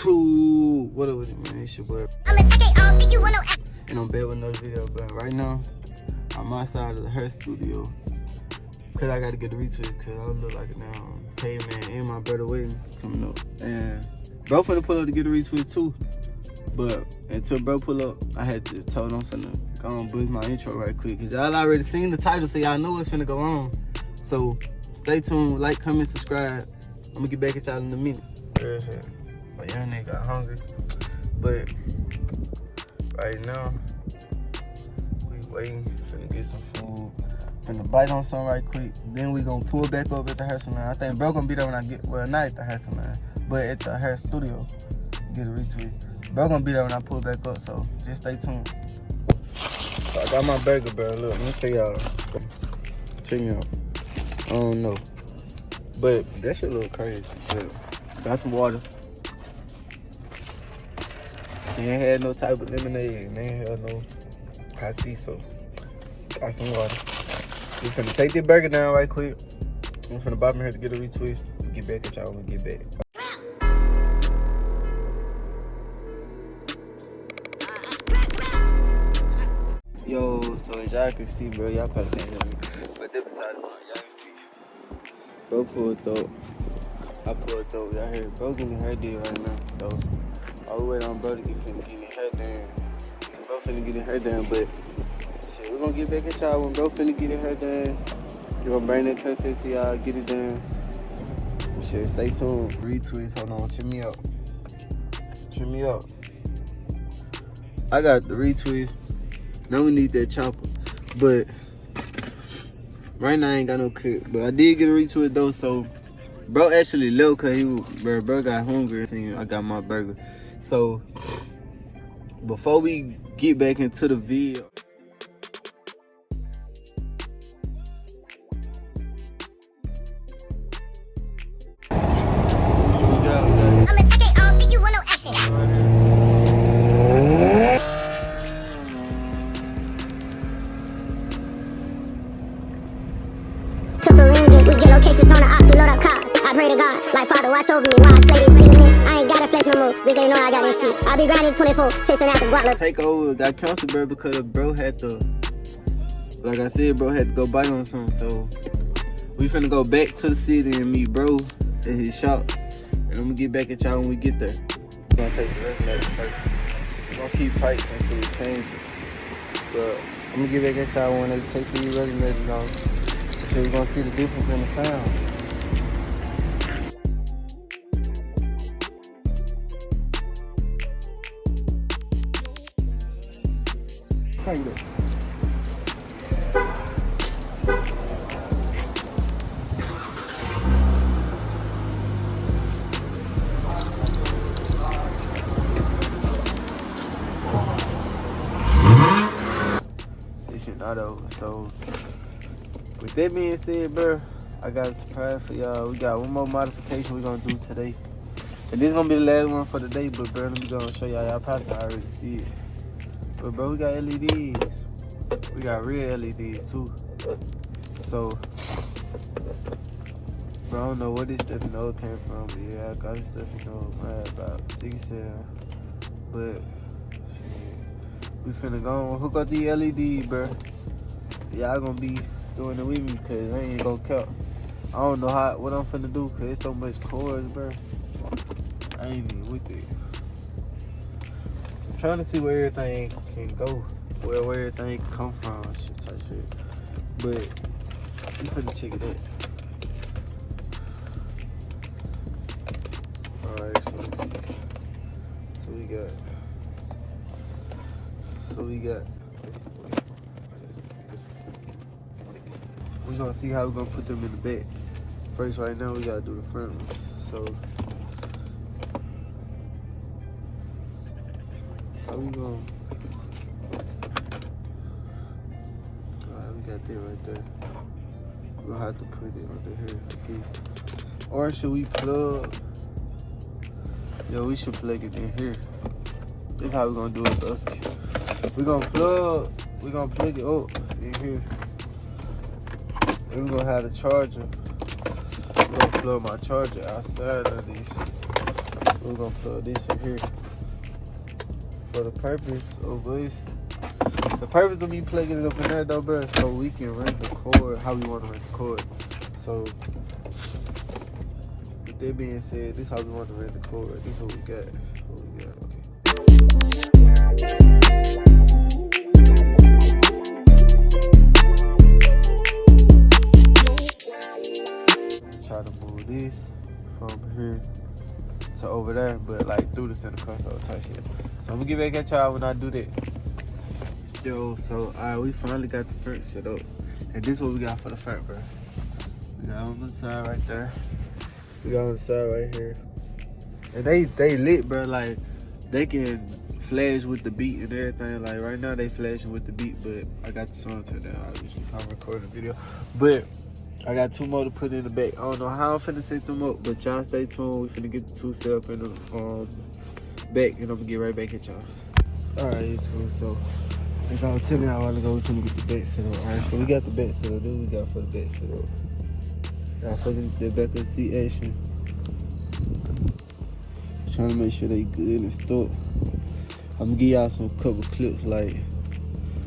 Ooh, what up with it, man? It's your boy. And I'm back with another video, but right now, I'm outside of the hair studio. Cause I gotta get the retwist, cause I look like a now caveman and my brother waiting coming up. And bro finna pull up to get a retwist too. But until bro pull up, I had to tell them finna go on boost my intro right quick. Cause y'all already seen the title, so y'all know what's finna go on. So stay tuned, like, comment, subscribe. I'm gonna get back at y'all in a minute. But young nigga got hungry. But right now, we waiting, finna get some food. Finna bite on something right quick. Then we gonna pull back up at the hair salon. I think bro gonna be there when I get, well, not at the hair salon, but at the hair studio. Get a retweet. Bro gonna be there when I pull back up, so just stay tuned. So I got my burger, bro. Look, let me tell y'all. Check me out. I don't know. But that shit look crazy. But got some water. They ain't had no type of lemonade and they ain't had no hot tea, so got some water. We finna take this burger down right quick. I'm finna bop in here to get a retwist. Get back at y'all when we get back. Yo, so as y'all can see, bro, y'all probably can't hear me. But this beside the car, y'all can see. Bro pulled up. I pulled up. Y'all hear bro getting hair did right now. So I'll wait on bro to get his hair done. Bro finna get his hair done, but shit, we're gonna get back at y'all when bro finna get his hair done. We're gonna bring that content to y'all, get it done. Shit, stay tuned. Retwist, hold on, check me out. Check me out. I got the retwist. Now we need that chopper. But right now I ain't got no cook. But I did get a retwist though, so bro actually left cause bro got hungry and I got my burger. So before we get back into the video, I pray to God, like Father, watch over me while I slay these feelings. I ain't gotta flex no more, bitch, they know I got this shit. I be grinding 24, chasing after guap. TakeOver got canceled, bro, because bro had to, like I said, bro had to go bite on something. So we finna go back to the city and meet bro at his shop. And I'm gonna get back at y'all when we get there. We're gonna take the Resonator first. We're gonna keep pipes until we change it. But I'm gonna get back at y'all when they take these Resonators off. So we're gonna see the difference in the sound. This shit not over. So with that being said, bro, I got a surprise for y'all. We got one more modification we gonna do today. And this gonna be the last one for the day, but bro, let me go and show y'all. Y'all probably can already see it. But bro, we got LEDs. We got real LEDs too. So, bro, I don't know where this stuff in the old came from, but yeah, I got this stuff in the old about 6-7. But shit, we finna go and hook up the LEDs, bro. Y'all gonna be doing it with me, cause I ain't gonna count. I don't know what I'm finna do, cause it's so much cords, bro. I ain't even with it. Trying to see where everything can go, where everything can come from, shit type shit. But we finna check it out. Alright, so let me see. We gonna see how we gonna put them in the back. First, right now we gotta do the front ones. So how we going? Alright, we got that right there. We're gonna have to put it under here, I guess. Or should we plug? Yo, we should plug it in here. This is how we're gonna do it, Dusky. We're gonna plug it up in here. And we're gonna have the charger. I'm gonna plug my charger outside of this. We're gonna plug this in here for the purpose of us. The purpose of me plugging it up in there though, bro, so we can record how we want to record. So with that being said, this is how we want to record. This is what we got. Okay. Try to move this from here to over there, but like through the center console type shit. So I'm gonna get back at y'all when I do that. Yo, so alright, we finally got the front set up. And this is what we got for the front, bro. We got on the side right there. We got on the side right here. And they lit, bro. Like, they can flash with the beat and everything. Like, right now they flashing with the beat, but I got the song turned down. Obviously, I'm recording the video. But I got 2 more to put in the back. I don't know how I'm finna set them up, but y'all stay tuned. We finna get the 2 set up in the back, and I'm gonna get right back at y'all. Alright, YouTube, so like I was telling y'all a while ago, we finna get the back set up. Alright, so we got the back set up. This is what we got for the back set up. Y'all fucking the back of the seat action. Trying to make sure they good and stuck. I'm gonna give y'all some couple clips, like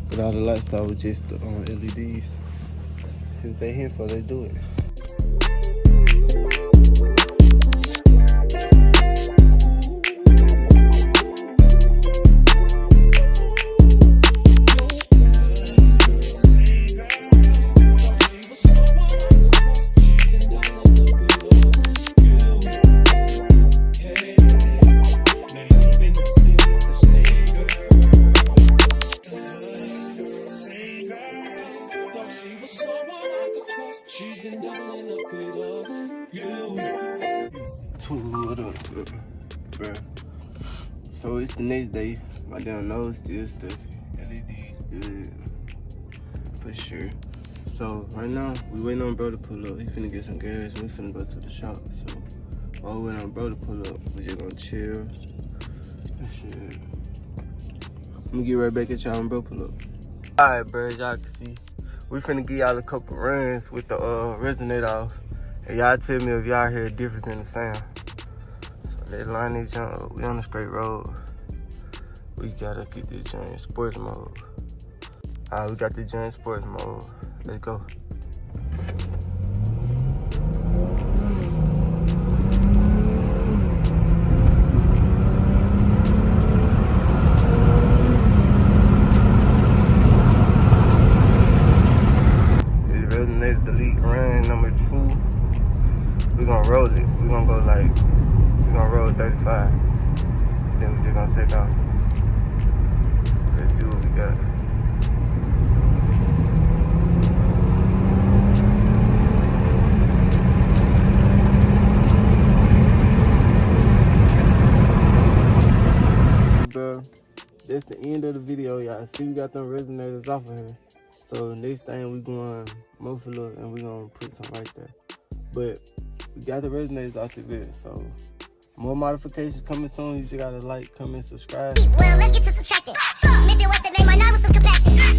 without the lights out, with just the LEDs. See what they here for, they do it. So it's the next day. My damn nose still stuffy. LEDs good for sure. So right now we waiting on bro to pull up. He finna get some gas. We finna go to the shop. So while we waiting on bro to pull up, we just gonna chill. Shit. I'm gonna get right back at y'all when bro pull up. Alright, bro, as y'all can see, we finna give y'all a couple runs with the Resonator off. And y'all tell me if y'all hear a difference in the sound. They line this jump up. We on the straight road. We gotta get this joint in sports mode. Alright, we got this joint in sports mode. Let's go. This Resonator delete run number 2. We gonna roll it. We gonna go like, we gonna roll 35. Then we just gonna take off. So let's see what we got. Bro, that's the end of the video, y'all. See, we got them resonators off of here. So next thing we going muffle up and we gonna put some right there. But we got the resonators off the bed, so more modifications coming soon. You just gotta like, comment, subscribe. Well, let's get to subtracting. Smith and Wesson made my night with some compassion.